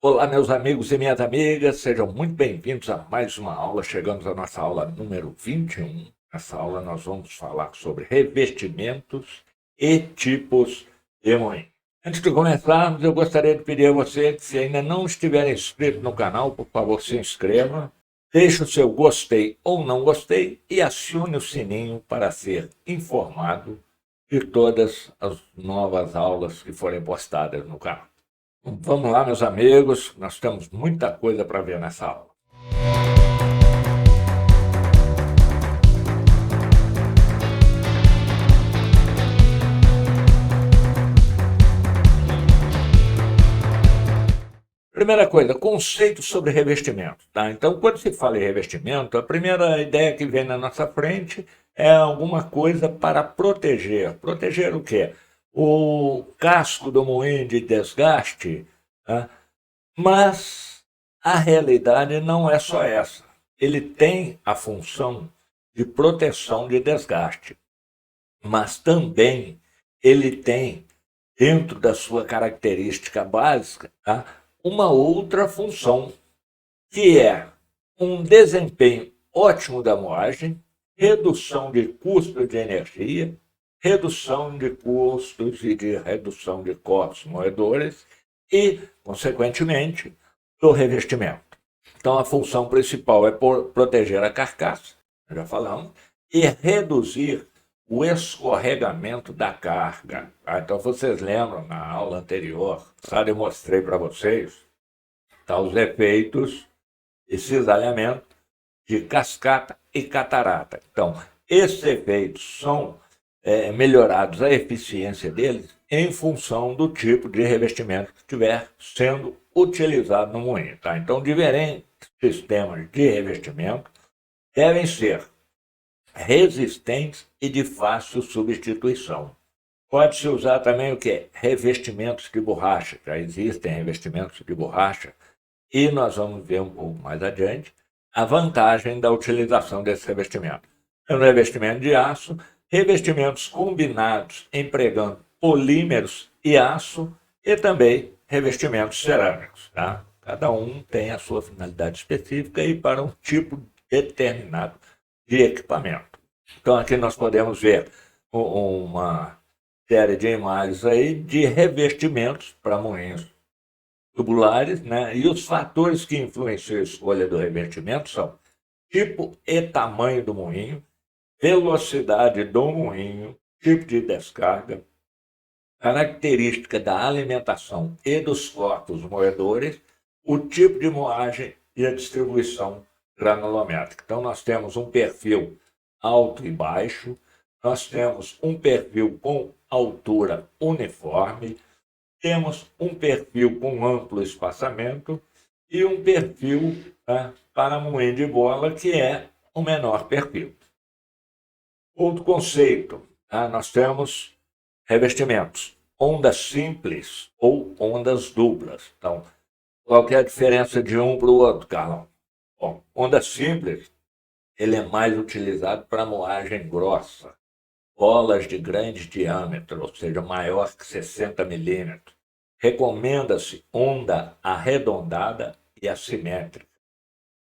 Olá, meus amigos e minhas amigas, sejam muito bem-vindos a mais uma aula. Chegamos à nossa aula número 21. Nessa aula, nós vamos falar sobre revestimentos e tipos de moinho. Antes de começarmos, eu gostaria de pedir a você que, se ainda não estiver inscrito no canal, por favor, se inscreva, deixe o seu gostei ou não gostei e acione o sininho para ser informado de todas as novas aulas que forem postadas no canal. Vamos lá, meus amigos, nós temos muita coisa para ver nessa aula. Primeira coisa, conceito sobre revestimento. Tá? Então, quando se fala em revestimento, a primeira ideia que vem na nossa frente é alguma coisa para proteger. Proteger o quê? O casco do moinho de desgaste, tá? Mas a realidade não é só essa. Ele tem a função de proteção de desgaste, mas também ele tem, dentro da sua característica básica, tá, uma outra função, que é um desempenho ótimo da moagem, redução de custos de energia, redução de custos e de redução de corpos moedores e, consequentemente, do revestimento. Então, a função principal é proteger a carcaça, já falamos, e reduzir o escorregamento da carga. Tá? Então, vocês lembram, na aula anterior, eu mostrei para vocês tá, os efeitos de cisalhamento, de cascata e catarata. Então, esses efeitos são melhorados, a eficiência deles, em função do tipo de revestimento que estiver sendo utilizado no moinho. Tá? Então, diferentes sistemas de revestimento devem ser resistentes e de fácil substituição. Pode-se usar também o que? Revestimentos de borracha. Já existem revestimentos de borracha e nós vamos ver um pouco mais adiante a vantagem da utilização desse revestimento. No revestimento de aço, revestimentos combinados empregando polímeros e aço e também revestimentos cerâmicos. Tá? Cada um tem a sua finalidade específica e para um tipo determinado de equipamento. Então aqui nós podemos ver uma série de imagens aí de revestimentos para moinhos tubulares, né? E os fatores que influenciam a escolha do revestimento são tipo e tamanho do moinho, velocidade do moinho, tipo de descarga, característica da alimentação e dos corpos moedores, o tipo de moagem e a distribuição granulométrica. Então, nós temos um perfil alto e baixo, nós temos um perfil com altura uniforme, temos um perfil com amplo espaçamento e um perfil, tá, para moinho de bola, que é o menor perfil. Outro conceito, tá? Nós temos revestimentos, ondas simples ou ondas duplas. Então, qual que é a diferença de um para o outro, Carlão? Bom, onda simples, ele é mais utilizado para moagem grossa, bolas de grande diâmetro, ou seja, maior que 60 milímetros. Recomenda-se onda arredondada e assimétrica.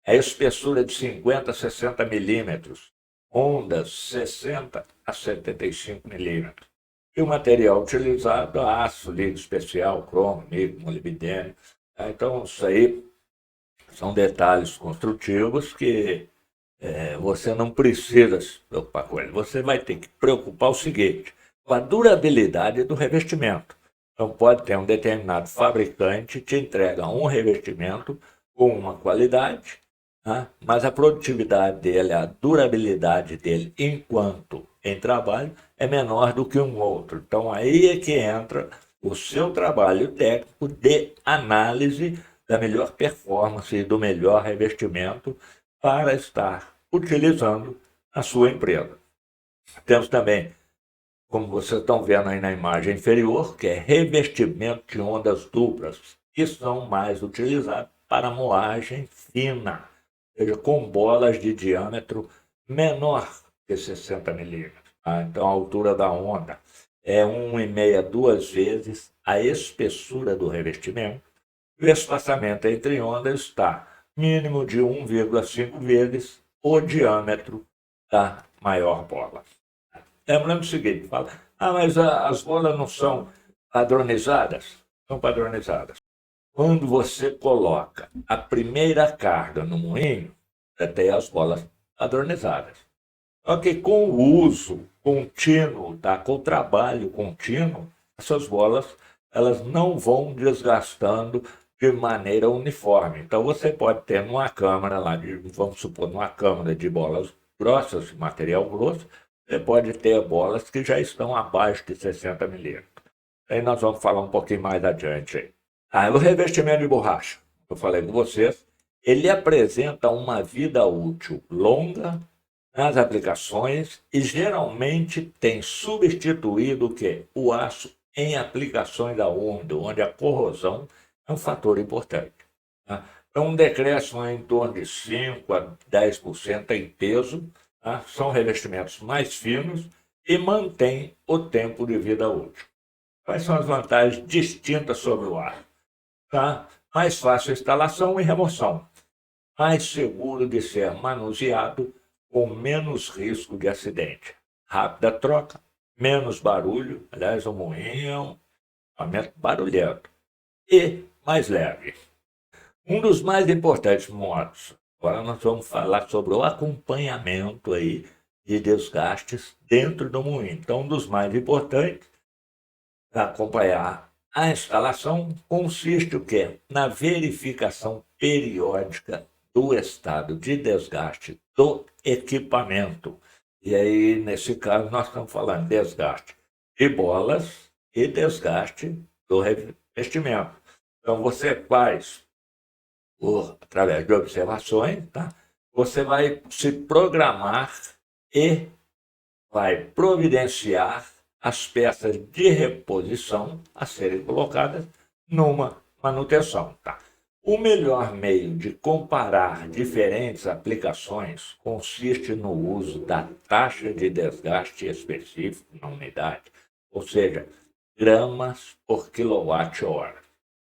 A espessura de 50 a 60 milímetros, ondas 60 a 75 milímetros. E o material utilizado, aço, líquido especial, cromo, níquel, molibdênio. Então, isso aí são detalhes construtivos que você não precisa se preocupar com ele. Você vai ter que preocupar o seguinte, com a durabilidade do revestimento. Então, pode ter um determinado fabricante que te entrega um revestimento com uma qualidade, né? Mas a produtividade dele, a durabilidade dele enquanto em trabalho é menor do que um outro. Então, aí é que entra o seu trabalho técnico de análise da melhor performance e do melhor revestimento para estar utilizando a sua empresa. Temos também, como vocês estão vendo aí na imagem inferior, que é revestimento de ondas duplas, que são mais utilizados para moagem fina, ou seja, com bolas de diâmetro menor que 60 milímetros. Tá? Então, a altura da onda é 1,5 a 2 vezes a espessura do revestimento, o espaçamento entre ondas está mínimo de 1,5 vezes o diâmetro da maior bola. Lembrando o seguinte, fala, mas as bolas não são padronizadas? São padronizadas. Quando você coloca a primeira carga no moinho, você tem as bolas padronizadas. Só que com o uso contínuo, tá? Com o trabalho contínuo, essas bolas elas não vão desgastando de maneira uniforme. Então você pode ter numa câmara lá, vamos supor, numa câmara de bolas grossas, material grosso, você pode ter bolas que já estão abaixo de 60 milímetros. Aí nós vamos falar um pouquinho mais adiante aí. O revestimento de borracha, eu falei com vocês, ele apresenta uma vida útil longa nas aplicações e geralmente tem substituído o quê? O aço em aplicações a úmido, onde a corrosão é um fator importante. Tá? Então, um decréscimo em torno de 5 a 10% em peso, tá? São revestimentos mais finos e mantém o tempo de vida útil. Quais são as vantagens distintas sobre o aço? Tá? Mais fácil instalação e remoção, mais seguro de ser manuseado, com menos risco de acidente. Rápida troca, menos barulho, aliás, o moinho é um equipamento barulhento, e mais leve. Um dos mais importantes modos, agora nós vamos falar sobre o acompanhamento aí de desgastes dentro do moinho. Então, um dos mais importantes para acompanhar a instalação consiste o quê? Na verificação periódica do estado de desgaste do equipamento. E aí, nesse caso, nós estamos falando de desgaste de bolas e desgaste do revestimento. Então, você faz, através de observações, tá? Você vai se programar e vai providenciar as peças de reposição a serem colocadas numa manutenção. Tá? O melhor meio de comparar diferentes aplicações consiste no uso da taxa de desgaste específico na unidade, ou seja, gramas por quilowatt-hora.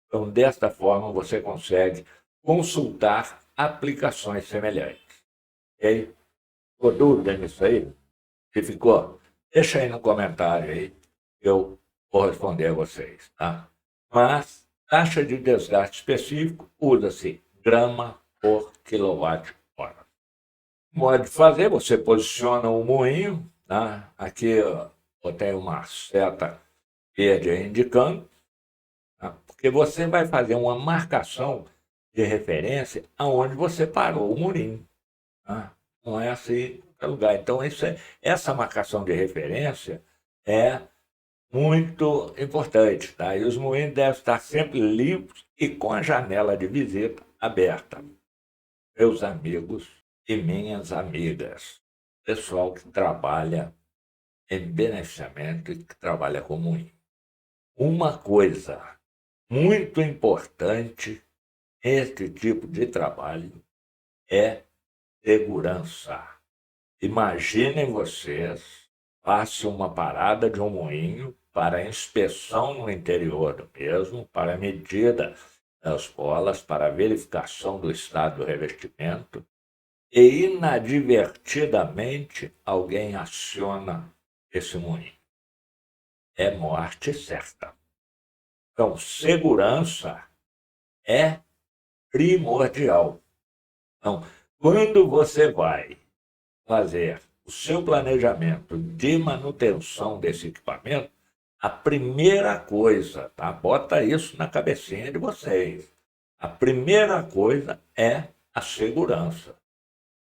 Então, desta forma, você consegue consultar aplicações semelhantes. Ok? Ficou dúvida nisso aí? Se ficou? Deixa aí no comentário aí, eu vou responder a vocês, tá? Mas taxa de desgaste específico usa-se grama por quilowatt-hora. Modo de fazer, você posiciona o moinho, tá? Aqui eu tenho uma seta verde aí indicando, tá? Porque você vai fazer uma marcação de referência aonde você parou o moinho, tá? Não é assim em qualquer lugar. Então, essa marcação de referência é muito importante, tá? E os moinhos devem estar sempre limpos e com a janela de visita aberta. Meus amigos e minhas amigas, pessoal que trabalha em beneficiamento e que trabalha com moinho. Uma coisa muito importante neste tipo de trabalho é segurança. Imaginem vocês, façam uma parada de um moinho para inspeção no interior do mesmo, para medida das bolas, para verificação do estado do revestimento, e inadvertidamente alguém aciona esse moinho. É morte certa. Então, segurança é primordial. Então, quando você vai fazer o seu planejamento de manutenção desse equipamento, a primeira coisa, tá? Bota isso na cabecinha de vocês. A primeira coisa é a segurança.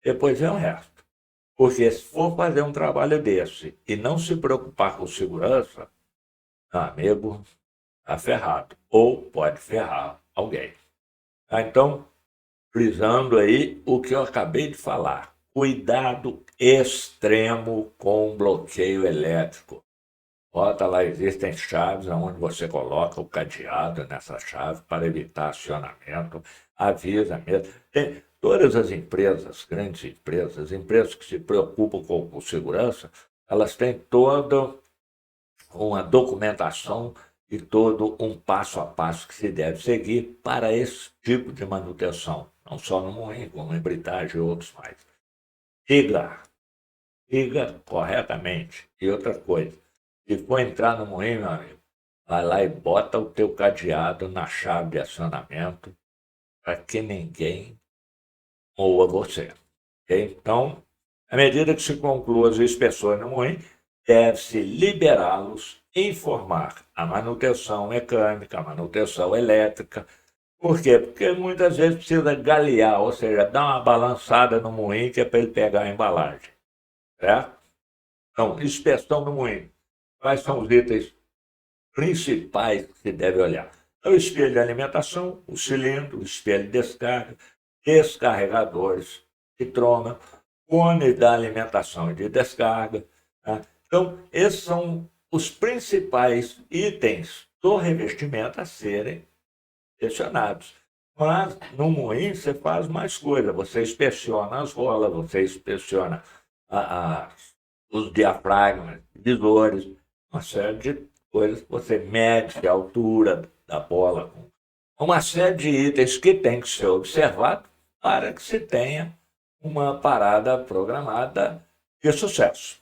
Depois vem o resto. Porque se for fazer um trabalho desse e não se preocupar com segurança, meu amigo, está ferrado. Ou pode ferrar alguém. Tá? Então, frisando aí o que eu acabei de falar. Cuidado extremo com bloqueio elétrico. Bota lá, existem chaves onde você coloca o cadeado nessa chave para evitar acionamento. Avisa mesmo. Tem todas as empresas, grandes empresas que se preocupam com segurança, elas têm toda uma documentação e todo um passo a passo que se deve seguir para esse tipo de manutenção, não só no moinho, como em britagem e outros mais. Siga corretamente. E outra coisa, se for entrar no moinho, meu amigo, vai lá e bota o teu cadeado na chave de acionamento para que ninguém moa você. Ok? Então, à medida que se concluam as inspeções no moinho, deve-se liberá-los, informar a manutenção mecânica, a manutenção elétrica. Por quê? Porque muitas vezes precisa galear, ou seja, dar uma balançada no moinho que é para ele pegar a embalagem. Certo? Então, inspeção no moinho. Quais são os itens principais que se deve olhar? É o espelho de alimentação, o cilindro, o espelho de descarga, descarregadores de troma, cone da alimentação e de descarga. Tá? Então, esses são os principais itens do revestimento a serem inspecionados. Mas no moinho você faz mais coisa, você inspeciona as rolas, você inspeciona a, os diafragmas, visores, uma série de coisas que você mede a altura da bola, uma série de itens que tem que ser observado para que se tenha uma parada programada de sucesso.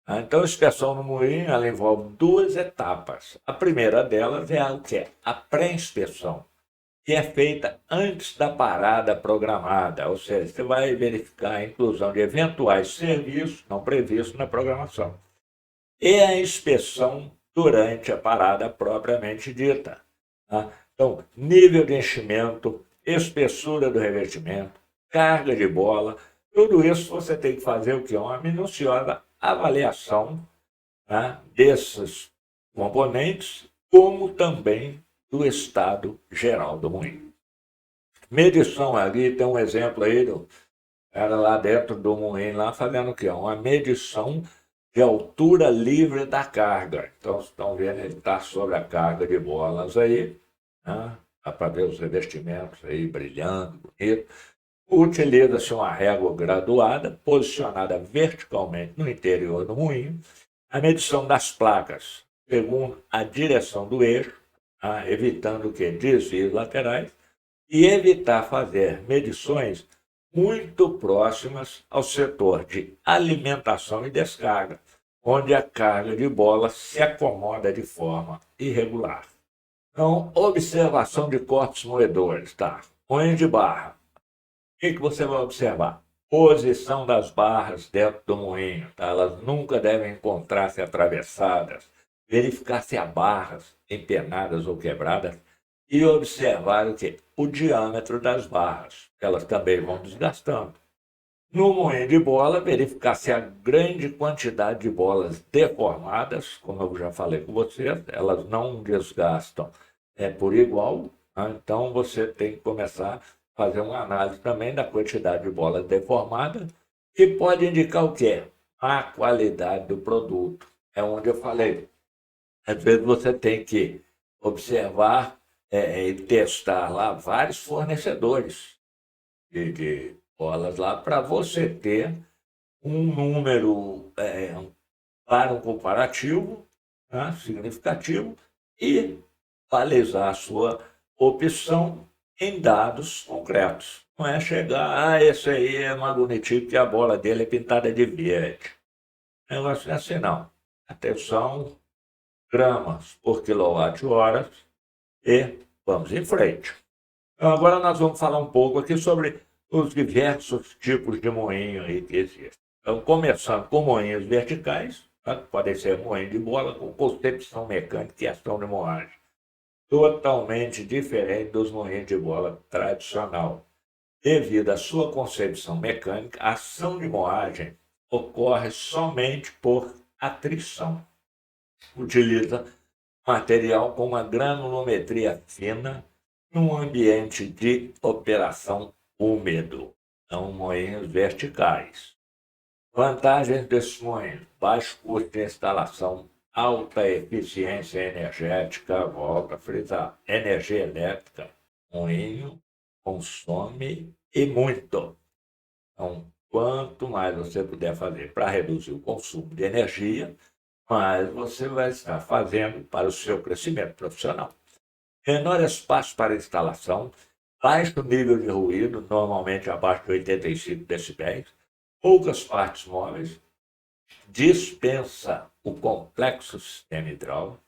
Então, a inspeção no moinho ela envolve duas etapas. A primeira delas é o que? A pré-inspeção, que é feita antes da parada programada, ou seja, você vai verificar a inclusão de eventuais serviços não previstos na programação. E a inspeção durante a parada propriamente dita. Tá? Então, nível de enchimento, espessura do revestimento, carga de bola, tudo isso você tem que fazer o que? Uma minuciosa avaliação, tá, desses componentes, como também do estado geral do moinho. Medição ali, tem um exemplo aí do cara lá dentro do moinho, lá fazendo o quê? Uma medição de altura livre da carga. Então, vocês estão vendo, ele está sobre a carga de bolas aí, né? Dá para ver os revestimentos aí brilhando, bonito. Utiliza-se uma régua graduada, posicionada verticalmente no interior do moinho. A medição das placas, segundo a direção do eixo, tá? Evitando que desvios laterais, e evitar fazer medições muito próximas ao setor de alimentação e descarga, onde a carga de bola se acomoda de forma irregular. Então, observação de cortes moedores, tá? Moinho de barra. O que você vai observar? Posição das barras dentro do moinho, tá? Elas nunca devem encontrar-se atravessadas. Verificar se há barras empenadas ou quebradas e observar o quê? O diâmetro das barras. Elas também vão desgastando. No moinho de bola, verificar se há grande quantidade de bolas deformadas, como eu já falei com vocês, elas não desgastam por igual, tá? Então você tem que começar a fazer uma análise também da quantidade de bolas deformadas, que pode indicar o quê? A qualidade do produto. É onde eu falei. Às vezes você tem que observar e testar lá vários fornecedores de bolas lá para você ter um número para um comparativo, né, significativo e balizar a sua opção em dados concretos. Não é chegar, esse aí é mais bonitinho porque a bola dele é pintada de verde. O negócio não é assim, não. Atenção, gramas por quilowatt-hora e vamos em frente. Então, agora nós vamos falar um pouco aqui sobre os diversos tipos de moinho aí que existem. Então, começando com moinhos verticais, tá? Podem ser moinho de bola com concepção mecânica e ação de moagem. Totalmente diferente dos moinhos de bola tradicional. Devido à sua concepção mecânica, a ação de moagem ocorre somente por atrição. Utiliza material com uma granulometria fina num ambiente de operação úmido. São moinhos verticais. Vantagens desses moinhos: baixo custo de instalação, alta eficiência energética, volta a frisar, energia elétrica. Moinho consome e muito. Então, quanto mais você puder fazer para reduzir o consumo de energia, mais você vai estar fazendo para o seu crescimento profissional. Menor espaço para instalação, baixo nível de ruído, normalmente abaixo de 85 decibéis, poucas partes móveis, dispensa o complexo sistema hidráulico,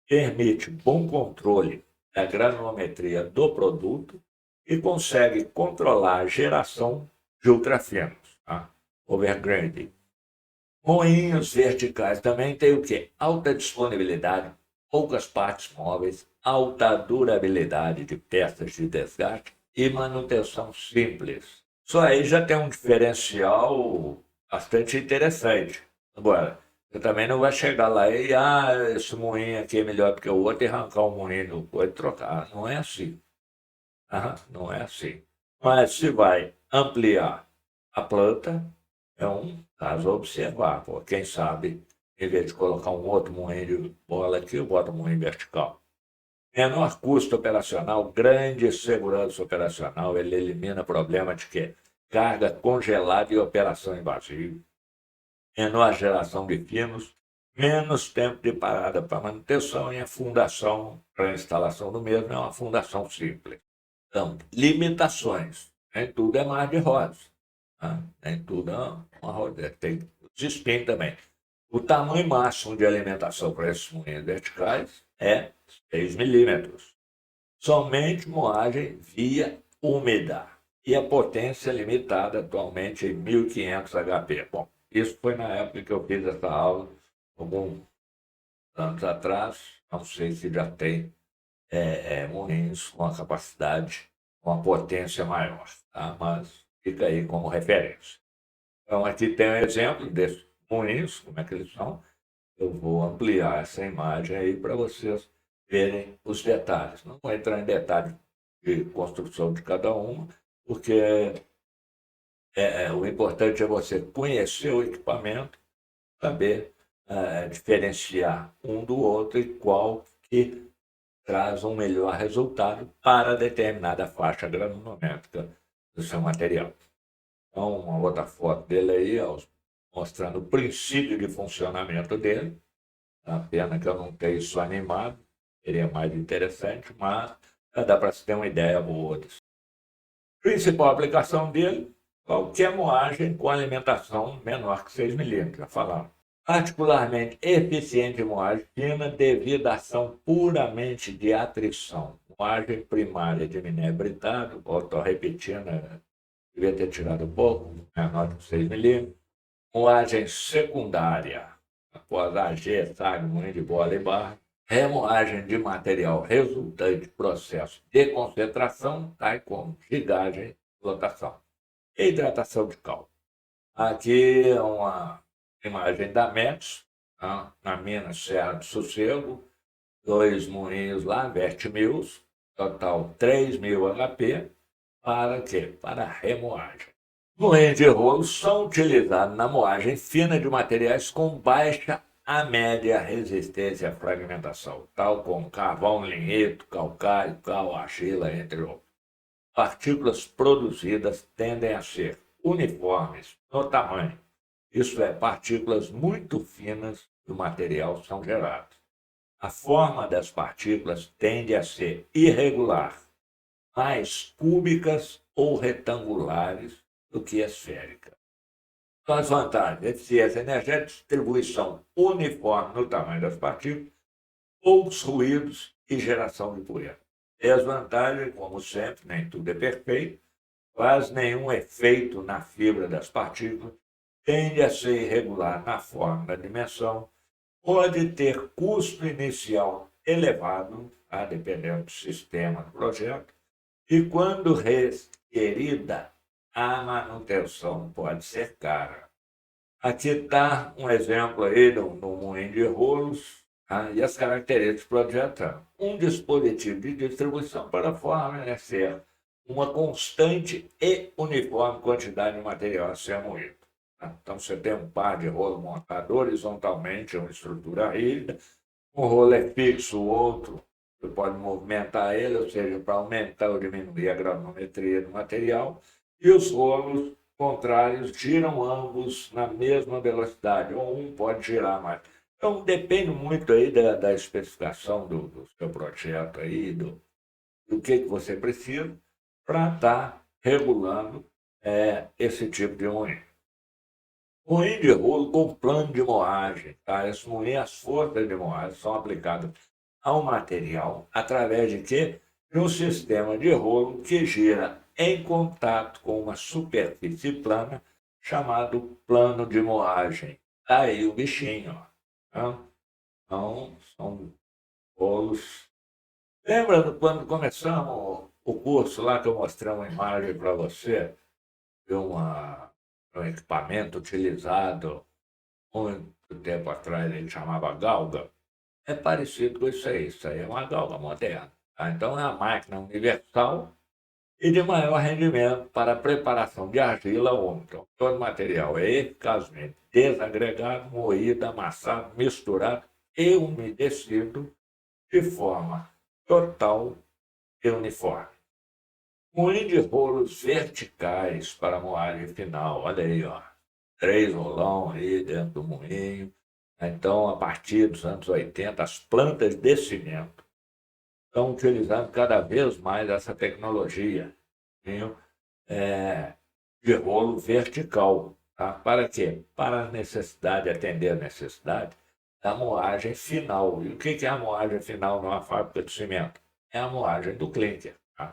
permite bom controle da granulometria do produto e consegue controlar a geração de ultrafinos, tá? Overgrading. Moinhos verticais também tem o quê? Alta disponibilidade, poucas partes móveis, alta durabilidade de peças de desgaste e manutenção simples. Isso aí já tem um diferencial bastante interessante. Agora, você também não vai chegar lá e, esse moinho aqui é melhor do que o outro e arrancar o moinho do coisa e trocar. Não é assim. Não é assim. Mas se vai ampliar a planta, é um caso a observar. Pô. Quem sabe, em vez de colocar um outro moinho de bola aqui, eu boto um moinho vertical. Menor custo operacional, grande segurança operacional, ele elimina problema de quê? Carga congelada e operação em vazio. Menor geração de finos, menos tempo de parada para manutenção e a fundação para a instalação do mesmo é uma fundação simples. Então, limitações. Nem tudo é mar de rosas. Tá? Nem tudo é uma roda. Tem os espinhos também. O tamanho máximo de alimentação para esses moinhos verticais é 6 milímetros. Somente moagem via úmida. E a potência limitada atualmente em 1500 HP. Bom, isso foi na época que eu fiz essa aula, alguns anos atrás. Não sei se já tem moinhos com a capacidade, com a potência maior, tá? Mas fica aí como referência. Então, aqui tem um exemplo desses moinhos, como é que eles são. Eu vou ampliar essa imagem aí para vocês verem os detalhes. Não vou entrar em detalhes de construção de cada uma, porque o importante é você conhecer o equipamento, saber diferenciar um do outro e qual que traz um melhor resultado para determinada faixa granulométrica do seu material. Então, uma outra foto dele aí, mostrando o princípio de funcionamento dele. A pena que eu não tenho isso animado, seria mais interessante, mas já dá para se ter uma ideia boa disso. Principal aplicação dele, qualquer moagem com alimentação menor que 6 milímetros, já falamos. Particularmente eficiente em moagem fina devido à ação puramente de atrição. Moagem primária de minério britado, estou repetindo, devia ter tirado um pouco, menor de 6 milímetros. Moagem secundária, após AG, SAG, moinho de bola e barra. Remoagem de material resultante de processo de concentração, tais como gigagem, flotação. E hidratação de cal. Aqui é uma imagem da Metso, tá? Na Minas Serra do Sossego, 2 moinhos lá, Vertimills, total 3.000 HP, para quê? Para remoagem. Moinhos de rolo são utilizados na moagem fina de materiais com baixa a média resistência à fragmentação, tal como carvão, linheto, calcário, cal, argila, entre outros. Partículas produzidas tendem a ser uniformes no tamanho, isso é, partículas muito finas do material são geradas. A forma das partículas tende a ser irregular, mais cúbicas ou retangulares do que esférica. Então, as vantagens: eficiência energética, distribuição uniforme no tamanho das partículas, poucos ruídos e geração de poeira. Desvantagem, como sempre, nem tudo é perfeito, quase nenhum efeito na fibra das partículas, tende a ser irregular na forma da dimensão, pode ter custo inicial elevado, dependendo do sistema do projeto, e quando requerida, a manutenção pode ser cara. Aqui está um exemplo aí do moinho de rolos, e as características do projeto. Um dispositivo de distribuição para fornecer uma constante e uniforme quantidade de material a ser moído. Então, você tem um par de rolo montado horizontalmente, uma estrutura rígida, um rolo é fixo, o outro você pode movimentar ele, ou seja, para aumentar ou diminuir a granulometria do material, e os rolos contrários giram ambos na mesma velocidade, ou um pode girar mais Então, depende muito aí da especificação do seu projeto aí, do que você precisa para estar regulando esse tipo de moinho. Moinho de rolo com plano de moagem, tá? Esse moinho, as forças de moagem são aplicadas ao material através de quê? De um sistema de rolo que gira em contato com uma superfície plana chamado plano de moagem. Tá aí o bichinho, ó. Tá? Então, são rolos. Lembra quando começamos o curso lá que eu mostrei uma imagem para você de um equipamento utilizado muito tempo atrás, ele chamava galga? É parecido com isso aí é uma galga moderna. Tá? Então é uma máquina universal e de maior rendimento para a preparação de argila úmida. Então, todo o material é eficazmente desagregado, moído, amassado, misturado e umedecido de forma total e uniforme. Moinho de rolos verticais para a moagem final. Olha aí, ó. 3 rolão aí dentro do moinho. Então, a partir dos anos 80, as plantas de cimento estão utilizando cada vez mais essa tecnologia, viu? De rolo vertical. Tá? Para quê? Para a necessidade, atender a necessidade da moagem final. E o que é a moagem final numa fábrica de cimento? É a moagem do clinker. Tá?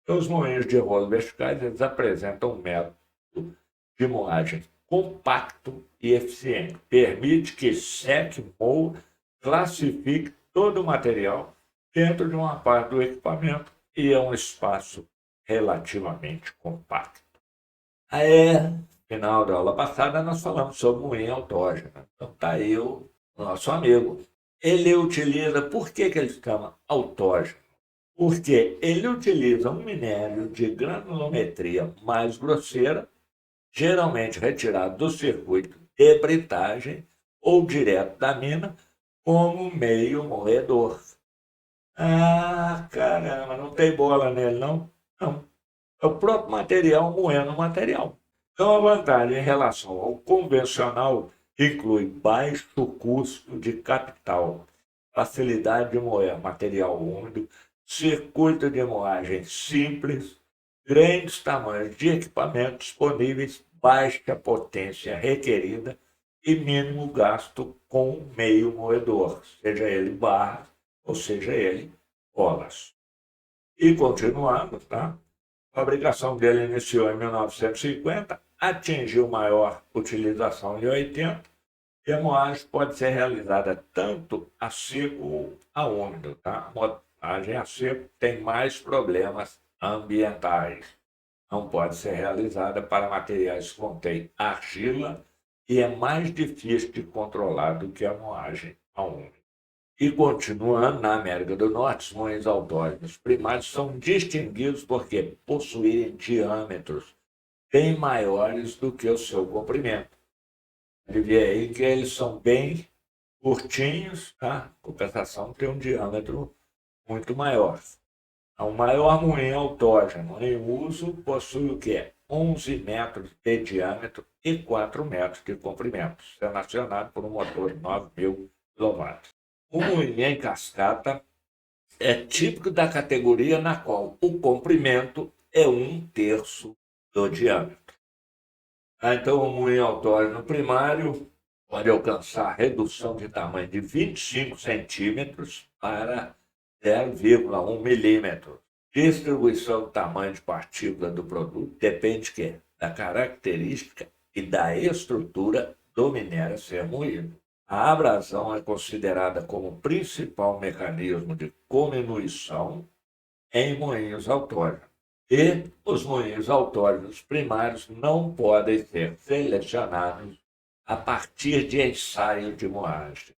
Então, os moinhos de rolo verticais eles apresentam um método de moagem compacto e eficiente. Permite que seque, moa, classifique todo o material dentro de uma parte do equipamento e é um espaço relativamente compacto. Aí, no final da aula passada, nós falamos sobre moinho autógeno. Então, está aí o nosso amigo. Ele utiliza, por que ele se chama autógeno? Porque ele utiliza um minério de granulometria mais grosseira, geralmente retirado do circuito de britagem ou direto da mina, como meio moedor. Ah, caramba, não tem bola nele, não? Não. É o próprio material moendo o material. Então, a vantagem em relação ao convencional inclui baixo custo de capital, facilidade de moer material úmido, circuito de moagem simples, grandes tamanhos de equipamento disponíveis, baixa potência requerida e mínimo gasto com meio moedor, seja ele barra ou seja ele bolas. E continuando, tá? A fabricação dele iniciou em 1950, atingiu maior utilização em 80, e a moagem pode ser realizada tanto a seco ou a úmido. Tá? A moagem a seco tem mais problemas ambientais. Não pode ser realizada para materiais que contêm argila e é mais difícil de controlar do que a moagem a úmido. E continuando na América do Norte, os moinhos autógenos primários são distinguidos porque possuírem diâmetros bem maiores do que o seu comprimento. Ele vê aí que eles são bem curtinhos, tá? A compensação tem um diâmetro muito maior. O maior moinho autógeno em uso possui o quê? 11 metros de diâmetro e 4 metros de comprimento, sendo acionado por um motor de 9.000 kW. O moinho em cascata é típico da categoria na qual o comprimento é 1/3 do diâmetro. Então, o moinho autógeno primário pode alcançar redução de tamanho de 25 centímetros para 0,1 milímetro. Distribuição do tamanho de partícula do produto depende quê? Da característica e da estrutura do minério a ser moído. A abrasão é considerada como o principal mecanismo de cominuição em moinhos autógenos. E os moinhos autógenos primários não podem ser selecionados a partir de ensaio de moagem.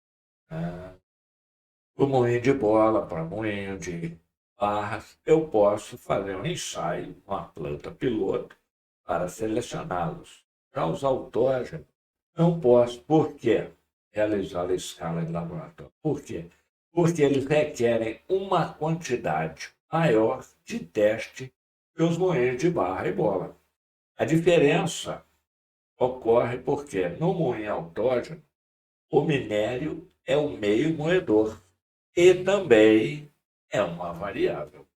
O moinho de bola para moinho de barras, eu posso fazer um ensaio com a planta piloto para selecioná-los. Já os autógenos, não posso. Por quê? Realizar a escala de laboratório. Por quê? Porque eles requerem uma quantidade maior de teste que os moinhos de barra e bola. A diferença ocorre porque no moinho autógeno, o minério é o meio moedor e também é uma variável.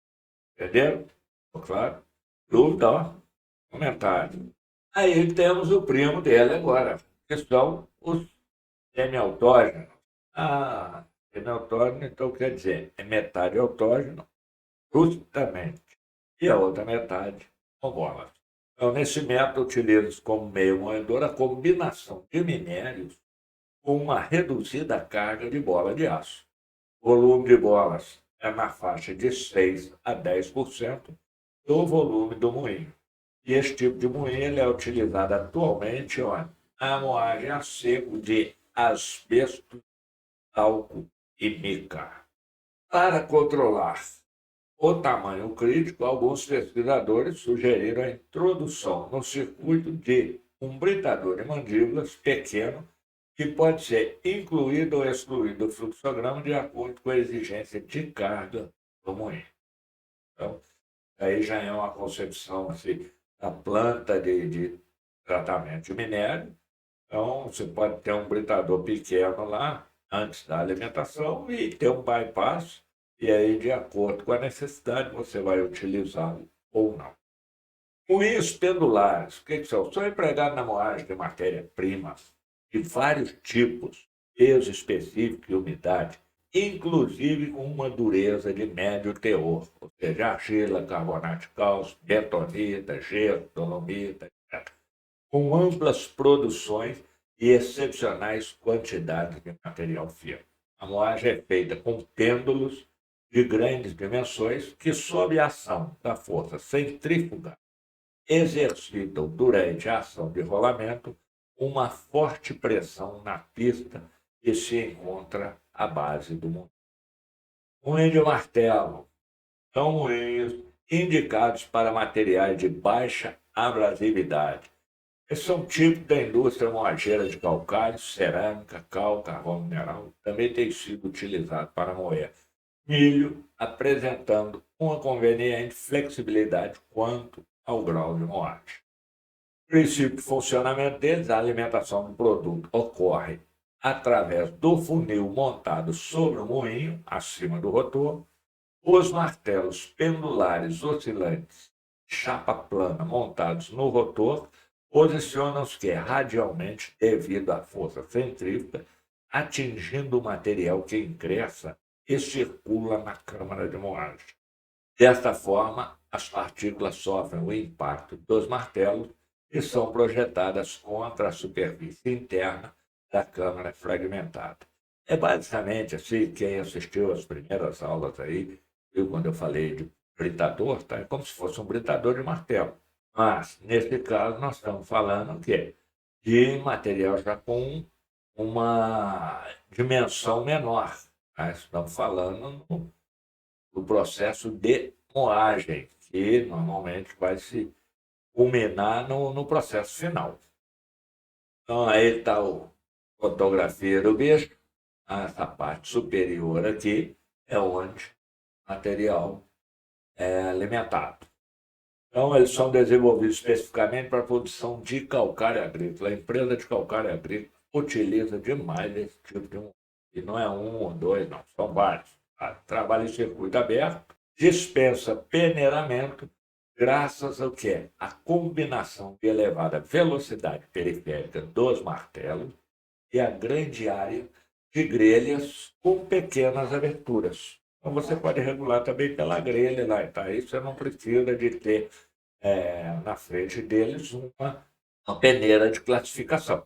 Entenderam? Claro? Dúvida, ó, comentário. Aí temos o primo dele agora, que são os semiautógenos. Ah, semiautógeno, então quer dizer, é metade autógeno, justamente, e a outra metade homóloga. Então, nesse método, utiliza como meio moedor a combinação de minérios com uma reduzida carga de bola de aço. O volume de bolas é na faixa de 6 a 10% do volume do moinho. E esse tipo de moinho ele é utilizado atualmente na moagem a seco de asbesto, talco e mica. Para controlar o tamanho crítico, alguns pesquisadores sugeriram a introdução no circuito de um britador de mandíbulas pequeno que pode ser incluído ou excluído do fluxograma de acordo com a exigência de carga do moinho. Então, aí já é uma concepção assim, da planta de tratamento de minério. Então, você pode ter um britador pequeno lá, antes da alimentação, e ter um bypass, e aí, de acordo com a necessidade, você vai utilizá-lo ou não. Moinhos pendulares, o que são? São empregados na moagem de matéria-prima de vários tipos, peso específico e umidade, inclusive com uma dureza de médio teor, ou seja, argila, carbonato de cálcio, bentonita, gesso, dolomita, etc. Com amplas produções e excepcionais quantidades de material fino. A moagem é feita com pêndulos de grandes dimensões que, sob a ação da força centrífuga, exercitam durante a ação de rolamento uma forte pressão na pista que se encontra à base do moinho. Moinho de martelo são moinhos indicados para materiais de baixa abrasividade. Esses são tipos da indústria moageira de calcário, cerâmica, cal, carvão mineral. Também tem sido utilizado para moer milho, apresentando uma conveniente flexibilidade quanto ao grau de moagem. O princípio de funcionamento deles, a alimentação do produto ocorre através do funil montado sobre o moinho, acima do rotor. Os martelos pendulares oscilantes, chapa plana, montados no rotor, posicionam-se radialmente devido à força centrífuga, atingindo o material que ingressa e circula na câmara de moagem. Desta forma, as partículas sofrem o impacto dos martelos e são projetadas contra a superfície interna da câmara fragmentada. É basicamente assim, quem assistiu às primeiras aulas aí, viu quando eu falei de britador, tá? É como se fosse um britador de martelo. Mas, nesse caso, nós estamos falando o quê? De material já com uma dimensão menor. Tá? Estamos falando do processo de moagem, que normalmente vai se culminar no processo final. Então, aí está a fotografia do bicho. Essa parte superior aqui é onde o material é alimentado. Então, eles são desenvolvidos especificamente para a produção de calcário agrícola. A empresa de calcário agrícola utiliza demais esse tipo de um. E não é um ou dois, não, são vários. Trabalha em circuito aberto, dispensa peneiramento, graças ao que? A combinação de elevada velocidade periférica dos martelos e a grande área de grelhas com pequenas aberturas. Então, você pode regular também pela grelha lá, tá? Aí você não precisa de ter na frente deles uma peneira de classificação.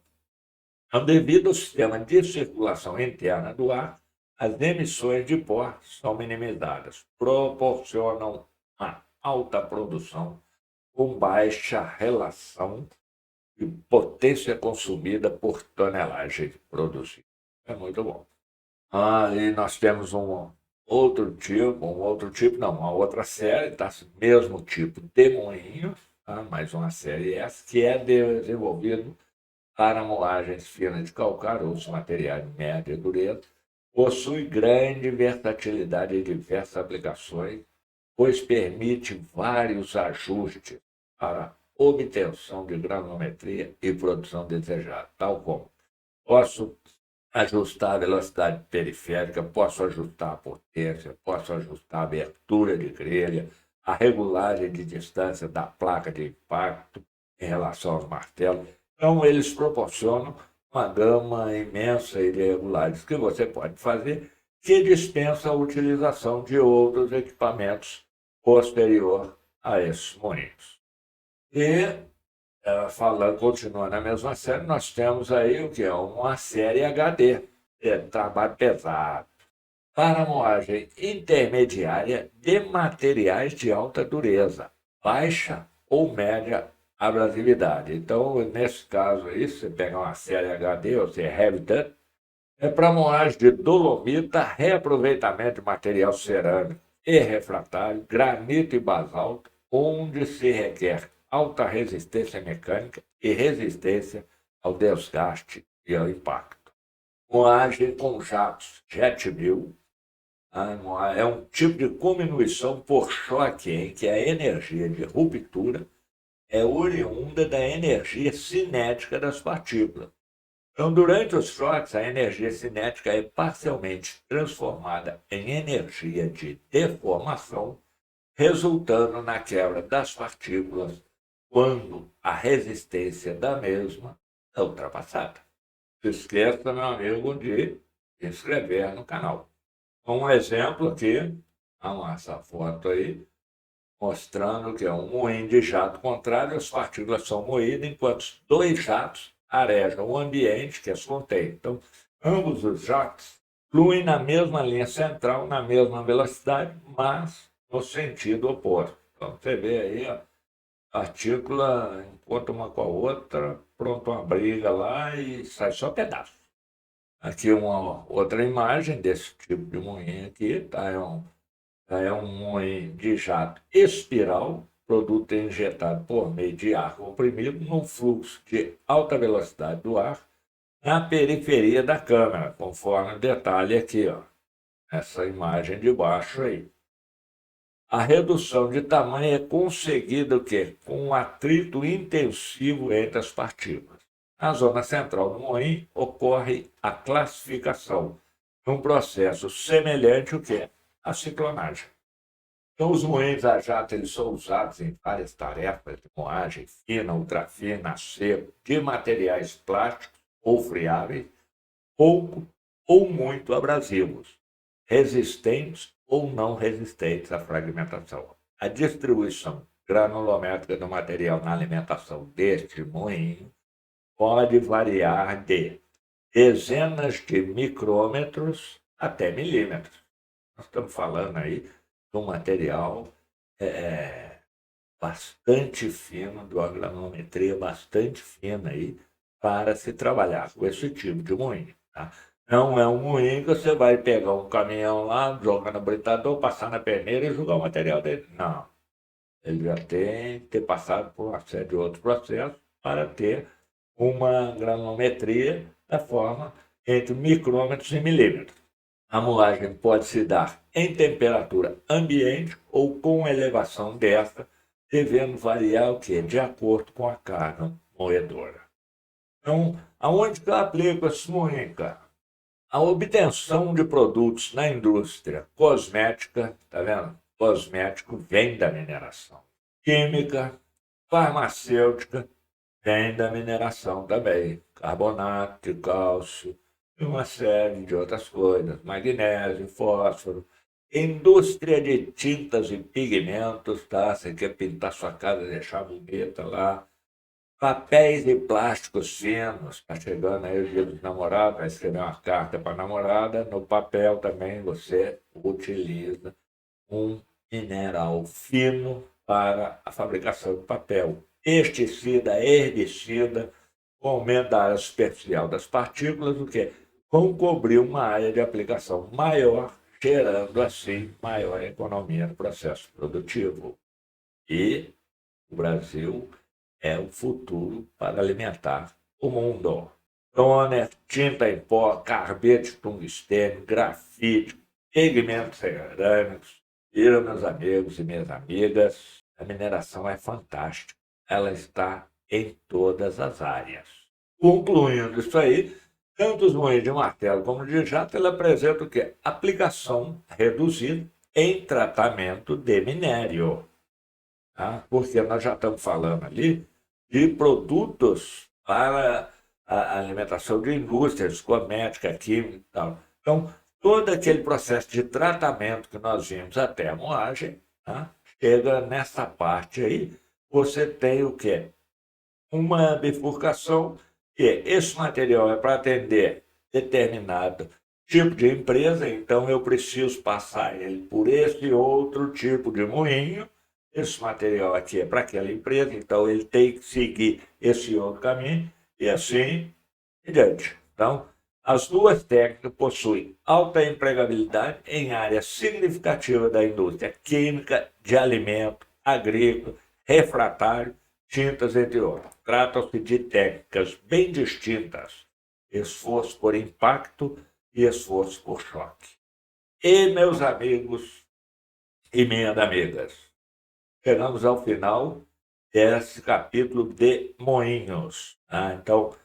Então, devido ao sistema de circulação interna do ar, as emissões de pó são minimizadas, proporcionam uma alta produção com baixa relação de potência consumida por tonelagem produzida. É muito bom. E nós temos uma outra série, tá? Mesmo tipo de moinho, tá? Mais uma série essa, que é desenvolvido para moagens finas de calcário, ou materiais de média dureza, possui grande versatilidade em diversas aplicações, pois permite vários ajustes para obtenção de granulometria e produção desejada, tal como posso ajustar a velocidade periférica, posso ajustar a potência, posso ajustar a abertura de grelha, a regulagem de distância da placa de impacto em relação aos martelos. Então, eles proporcionam uma gama imensa de regulagens que você pode fazer, que dispensa a utilização de outros equipamentos posterior a esses moinhos. E falando, continuando a mesma série, nós temos aí o que é uma série HD, trabalho pesado, para moagem intermediária de materiais de alta dureza, baixa ou média abrasividade. Então, nesse caso aí, você pega uma série HD, ou seja, Heavy Duty, é para moagem de dolomita, reaproveitamento de material cerâmico e refratário, granito e basalto, onde se requer alta resistência mecânica e resistência ao desgaste e ao impacto. Moagem com jatos Jet Mill é um tipo de combustão por choque em que a energia de ruptura é oriunda da energia cinética das partículas. Então, durante os choques, a energia cinética é parcialmente transformada em energia de deformação, resultando na quebra das partículas quando a resistência da mesma é ultrapassada. Não esqueça, meu amigo, de se inscrever no canal. Um exemplo aqui, essa foto aí, mostrando que é um moinho de jato contrário, as partículas são moídas enquanto dois jatos arejam o ambiente que as contém. Então, ambos os jatos fluem na mesma linha central, na mesma velocidade, mas no sentido oposto. Então, você vê aí a partícula encontra uma com a outra, pronto uma briga lá e sai só pedaço. Aqui uma outra imagem desse tipo de moinho aqui, tá? É um moinho de jato espiral, produto injetado por meio de ar comprimido num fluxo de alta velocidade do ar na periferia da câmera, conforme o detalhe aqui, ó, essa imagem de baixo aí. A redução de tamanho é conseguida o quê? Com um atrito intensivo entre as partículas. Na zona central do moinho ocorre a classificação, num processo semelhante ao quê? A ciclonagem. Então, os moinhos a jato eles são usados em várias tarefas de moagem fina, ultrafina, seco, de materiais plásticos ou friáveis, pouco ou muito abrasivos, resistentes ou não resistentes à fragmentação. A distribuição granulométrica do material na alimentação deste moinho pode variar de dezenas de micrômetros até milímetros. Nós estamos falando aí de um material bastante fino, de uma granulometria bastante fina aí, para se trabalhar com esse tipo de moinho. Tá? Não é um moinho que você vai pegar um caminhão lá, jogar no britador, passar na peneira e jogar o material dele. Não. Ele já tem que ter passado por uma série de outros processos para ter uma granulometria da forma entre micrômetros e milímetros. A moagem pode se dar em temperatura ambiente ou com elevação desta, devendo variar o quê? De acordo com a carga moedora. Então, aonde que eu aplico esse moinho, cara? A obtenção de produtos na indústria cosmética, tá vendo? Cosmético vem da mineração. Química, farmacêutica, vem da mineração também. Carbonato de cálcio e uma série de outras coisas. Magnésio, fósforo. Indústria de tintas e pigmentos, tá? Você quer pintar sua casa, deixar bonita lá. Papéis e plásticos finos, está chegando aí o dia dos namorados, vai escrever uma carta para a namorada. No papel também você utiliza um mineral fino para a fabricação de papel. Pesticida, herbicida, com aumento da área superficial das partículas, o que vão cobrir uma área de aplicação maior, gerando assim maior economia no processo produtivo. E o Brasil é o futuro para alimentar o mundo. Toner, tinta em pó, carbeto de tungstênio, grafite, pigmentos cerâmicos. Viram, meus amigos e minhas amigas, a mineração é fantástica. Ela está em todas as áreas. Concluindo isso aí, Tanto os moinhos de martelo como de jato, ele apresenta o quê? Aplicação reduzida em tratamento de minério. Tá? Porque nós já estamos falando ali de produtos para a alimentação de indústrias, cosmética, química e tal. Então, todo aquele processo de tratamento que nós vimos até a moagem, tá? Chega nessa parte aí, você tem o quê? Uma bifurcação que esse material é para atender determinado tipo de empresa, então eu preciso passar ele por esse outro tipo de moinho. Esse material aqui é para aquela empresa, então ele tem que seguir esse outro caminho e assim em diante. Então, as duas técnicas possuem alta empregabilidade em áreas significativas da indústria química, de alimento, agrícola, refratário, tintas, entre outros. Tratam-se de técnicas bem distintas: esforço por impacto e esforço por choque. E, meus amigos e minhas amigas, chegamos ao final desse capítulo de Moinhos. Tá? Então,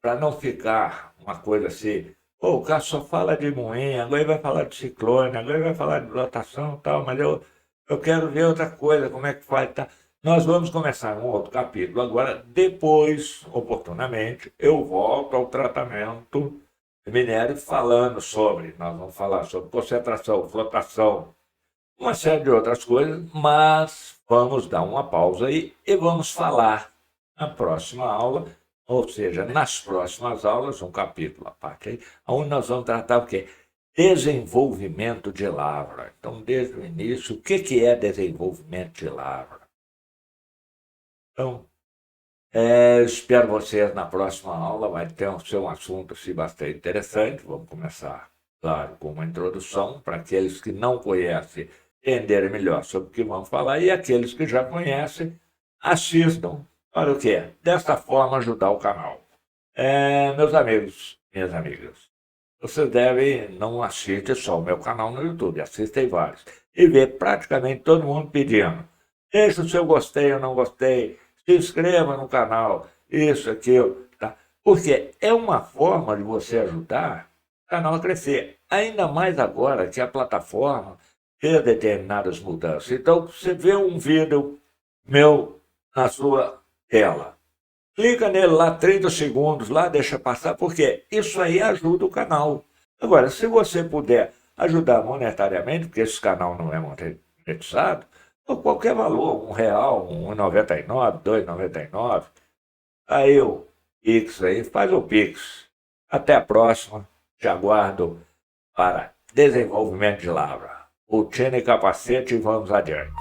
para não ficar uma coisa assim, pô, o cara só fala de moinho, agora ele vai falar de ciclone, agora ele vai falar de lotação e tal, mas eu quero ver outra coisa, como é que faz, tá? Nós vamos começar um outro capítulo agora, depois, oportunamente, eu volto ao tratamento de minério falando sobre, nós vamos falar sobre concentração, flotação, uma série de outras coisas, mas vamos dar uma pausa aí e vamos falar na próxima aula, ou seja, nas próximas aulas, um capítulo à parte aí, onde nós vamos tratar o quê? Desenvolvimento de lavra. Então, desde o início, o que é desenvolvimento de lavra? Então, espero vocês na próxima aula, vai ter ser um assunto assim, bastante interessante. Vamos começar, claro, com uma introdução para aqueles que não conhecem entenderem melhor sobre o que vamos falar e aqueles que já conhecem assistam para o quê? Desta forma ajudar o canal. Meus amigos, minhas amigas, vocês devem não assistir só o meu canal no YouTube, assistem vários e ver praticamente todo mundo pedindo. Deixa o seu gostei ou não gostei, se inscreva no canal, isso, aquilo, tá? Porque é uma forma de você ajudar o canal a crescer. Ainda mais agora que a plataforma fez determinadas mudanças. Então, você vê um vídeo meu na sua tela. Clica nele lá 30 segundos, lá deixa passar, porque isso aí ajuda o canal. Agora, se você puder ajudar monetariamente, porque esse canal não é monetizado, por qualquer valor, R$ 1, R$ 1,99, R$ 2,99, aí o Pix aí, faz o Pix. Até a próxima, te aguardo para desenvolvimento de lavra. Botina e capacete e vamos adiante.